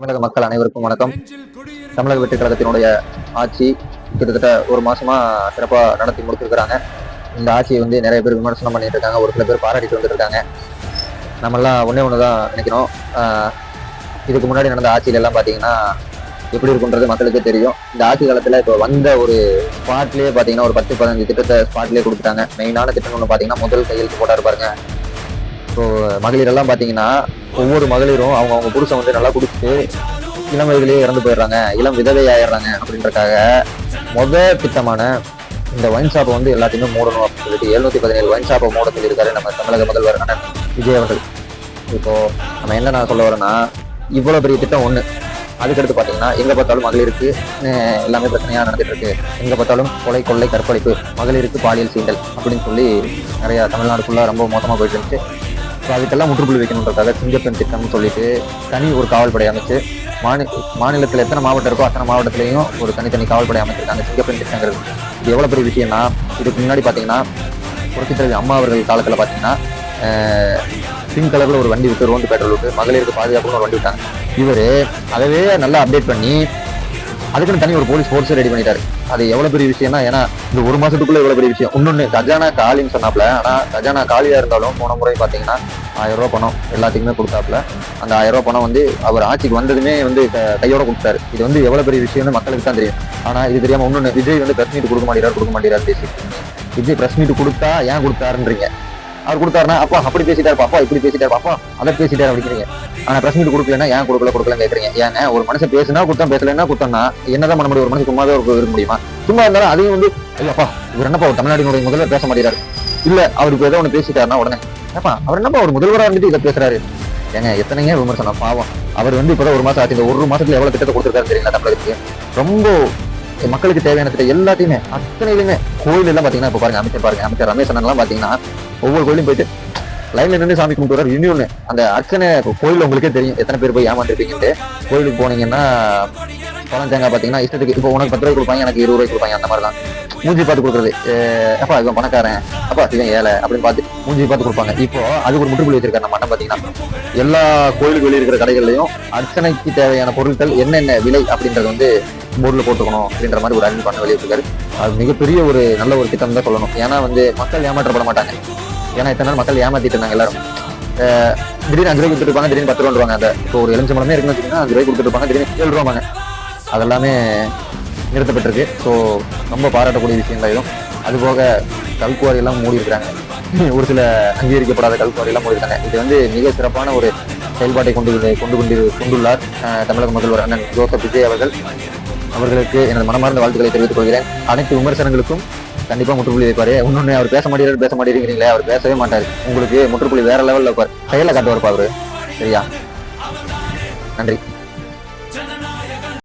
தமிழக மக்கள் அனைவருக்கும் வணக்கம். தமிழக வெற்றி கழகத்தினுடைய ஆட்சி கிட்டத்தட்ட ஒரு மாசமா சிறப்பா நடத்தி முடிச்சிருக்கிறாங்க. இந்த ஆட்சியை நிறைய பேர் விமர்சனம் பண்ணிட்டு இருக்காங்க, ஒரு சில பேர் பாராட்டிட்டு வந்துட்டு இருக்காங்க. நம்மெல்லாம் ஒண்ணுதான் நினைக்கணும். இதுக்கு முன்னாடி நடந்த ஆட்சியில எல்லாம் பாத்தீங்கன்னா எப்படி இருக்குன்றது மக்களுக்கே தெரியும். இந்த ஆட்சி காலத்துல இப்போ வந்த ஒரு ஸ்பாட்லயே பாத்தீங்கன்னா ஒரு 10-15 திட்டத்தை ஸ்பாட்லயே கொடுத்துட்டாங்க. மெயினான திட்டம் ஒண்ணு பாத்தீங்கன்னா முதல் கையெழுத்து போட்டாரு பாருங்க. இப்போ மகளிர் எல்லாம் பாத்தீங்கன்னா ஒவ்வொரு மகளிரும் அவங்க புருஷன் நல்லா குடிச்சிட்டு இளம் வயதிலேயே இறந்து போயிடுறாங்க, இளம் விதவை ஆயிடுறாங்க அப்படின்றக்காக திட்டமான இந்த ஒயின் ஷாப்பை எல்லாத்தையுமே மூடணும் அப்படின்னு சொல்லிட்டு 717 ஒயின் ஷாப்பை மூட சொல்லியிருக்காரு நம்ம தமிழக முதல்வர் அண்ணன் விஜய் அவர்கள். இப்போ நம்ம என்ன நான் சொல்ல வரேன்னா, இவ்வளவு பெரிய திட்டம் ஒண்ணு, அதுக்கடுத்து பாத்தீங்கன்னா எங்க பார்த்தாலும் மகளிருக்கு எல்லாமே பிரச்சனையா நடந்துட்டு இருக்கு. எங்க பார்த்தாலும் கொலை, கொள்ளை, கற்பழிப்பு, மகளிருக்கு பாலியல் சீண்டல் அப்படின்னு சொல்லி நிறைய தமிழ்நாடு ஃபுல்லா ரொம்ப மோசமா போயிட்டு இருந்துச்சு. ஸோ அதுக்கெல்லாம் முற்றுப்புள்ளி வைக்கணுன்றதுக்காக சிங்கப்பெண் திட்டம்னு சொல்லிட்டு தனி ஒரு காவல்படை அமைச்சு மாநிலத்தில் எத்தனை மாவட்டம் இருக்கோ அத்தனை மாவட்டத்திலையும் ஒரு தனித்தனி காவல்படை அமைச்சிருக்காங்க. சிங்கப்பெண் திட்டங்கிறது இது எவ்வளோ பெரிய விஷயம்னா, இதுக்கு முன்னாடி பார்த்தீங்கன்னா புரட்சித் தலைவர் அம்மா அவர்கள் காலத்தில் பார்த்தீங்கன்னா பிங்க் கலரில் ஒரு வண்டி விட்டு ரோந்து பெட்ரோல் விட்டு மகளிருக்கு பாதுகாப்புன்னு ஒரு வண்டி விட்டாங்க. இவர் அதவே நல்லா அப்டேட் பண்ணி அதுக்குன்னு தனி ஒரு போலீஸ் ஃபோர்ஸை ரெடி பண்ணிட்டாரு. அது எவ்வளவு பெரிய விஷயம்னா, ஏன்னா இந்த ஒரு மாசத்துக்குள்ள எவ்வளவு பெரிய விஷயம். இன்னொன்னு கஜானா காலின்னு சொன்னாப்ல, ஆனா கஜானா காலியா இருந்தாலும் போன முறை பாத்தீங்கன்னா 1000 ரூபாய் பணம் எல்லாத்துக்குமே கொடுத்தாப்புல. அந்த 1000 ரூபாய் பணம் அவர் ஆட்சிக்கு வந்ததுமே கையோட கொடுத்தாரு. இது எவ்வளவு பெரிய விஷயம்னு மக்களுக்கு தான் தெரியும். ஆனா இது தெரியாம இன்னொன்னு, விஜய் பிரஸ் மீட் கொடுக்க மாட்டேறாரு பேசிட்டு. விஜய் பிரஸ் மீட் கொடுத்தா ஏன் கொடுத்தாருன்றீங்க. அவர் கொடுத்தாருன்னா அப்பா அப்படி பேசிட்டாரு, அப்பா இப்படி பேசிட்டாரு, அப்பா அதை பேசிட்டாரு அப்படிங்கிறீங்க. ஆனா பிரஸ் மீட் கொடுக்கலன்னா ஏன் கொடுக்கலன்னு கேட்கறீங்க. ஏங்க ஒரு மனுஷன் பேசுனா கொடுத்தா, பேசலன்னா கொடுத்தா என்னதான் பண்ண முடியும்? ஒரு மனுஷன் சும்மாவே இருக்க முடியுமா? சும்மா இருந்தாலும் அதையும் ஐயோப்பா இவர் என்னப்பா ஒரு தமிழ்நாட்டினுடைய முதல்வர் பேச மாட்டேறாரு, இல்ல அவருக்கு ஏதோ ஒண்ணு பேசிட்டாருன்னா உடனே ஏப்பா அவர் என்னப்பா ஒரு முதல்வராக இதை பேசுறாரு. ஏங்க எத்தனைங்க விமர்சனம். பாவம் அவர் இப்பதான் ஒரு மாசம் ஆச்சு. இந்த ஒரு மாசத்துல எவ்வளவு திட்டத்தை கொடுத்துருக்காரு தெரியுங்களா தமிழகத்துக்கு. ரொம்ப மக்களுக்கு தேவையான திட்டம் எல்லாத்தையுமே அத்தனையிலுமே. கோயில் எல்லாம் பாத்தீங்கன்னா இப்ப பாருங்க, அமைச்சர் ரமேஷ் எல்லாம் பாத்தீங்கன்னா ஒவ்வொரு கோயிலும் போயிட்டு லைன்ல நின்று சாமி கும்பிட்டு வர்றாரு. இன்னொன்னு அந்த அர்ச்சனை கோயில் உங்களுக்கே தெரியும் எத்தனை பேர் போய் ஏமாந்துருப்பீங்கன்ட்டு. கோயிலுக்கு போனீங்கன்னா பழம் தேங்காய் பாத்தீங்கன்னா இஷ்டத்துக்கு இப்போ உனக்கு 10 ரூபாய் கொடுப்பாங்க, எனக்கு 20 ரூபாய் கொடுப்பாங்க. அந்த மாதிரி தான் மூஞ்சி பார்த்து கொடுக்குறது. அப்பா இவன் பணக்காரன், அப்பா இவன் ஏழை அப்படின்னு பார்த்து மூஞ்சி பார்த்து கொடுப்பாங்க. இப்போ அதுக்கு ஒரு முற்றுப்புள்ளி வச்சிருக்காரு நம்ம அண்ணன். பாத்தீங்கன்னா எல்லா கோயிலுக்கு வெளியே இருக்கிற கடைகள்லையும் அர்ச்சனைக்கு தேவையான பொருட்கள் என்னென்ன விலை அப்படின்றது போர்டில் போட்டுக்கணும் அப்படின்ற மாதிரி ஒரு அறிவிப்பான வெளியிட்டிருக்காரு. அது மிகப்பெரிய ஒரு நல்ல ஒரு திட்டம் தான் சொல்லணும். ஏன்னா மக்கள் ஏமாற்றப்பட மாட்டாங்க. ஏன்னா இத்தனை நாள் மக்கள் ஏமாத்திட்டு இருந்தாங்க எல்லாரும். திடீர்னு 5 ரூபாய் கொடுத்துருப்பாங்க, திடீர்னு 10 ரூபாங்க. அந்த இப்போ ஒரு எலுமிச்சம்பழமே இருக்குன்னு வச்சுக்கோங்க, 5 ரூபாய் கொடுத்துருப்பாங்க, திடீர்னு 7 ரூபாங்க. அதெல்லாமே நிறுத்தப்பட்டிருக்கு. ஸோ ரொம்ப பாராட்டக்கூடிய விஷயம் தான் இதுவும். அதுபோக கல்குவாரி எல்லாம் மூடி இருக்கிறாங்க. ஒரு சில அங்கீகரிக்கப்படாத கல்குவாரி எல்லாம் மூடி இருக்காங்க. இது மிக சிறப்பான ஒரு செயல்பாட்டை கொண்டுள்ளார் தமிழக முதல்வர் அண்ணன் ஜோசப் விஜய் அவர்களுக்கு எனது மனமார்ந்த வாழ்த்துக்களை தெரிவித்துக் கொள்கிறேன். அனைத்து விமர்சனங்களுக்கும் கண்டிப்பா முற்றுப்புள்ளி வைப்பாரு. இன்னொன்னு அவர் பேச மாட்டேங்கிறீங்களே, அவர் பேசவே மாட்டாரு. உங்களுக்கு முற்றுப்புள்ளி வேற லெவல்ல வைப்பார், செயல காட்டுவார் அவரு. சரியா? நன்றி.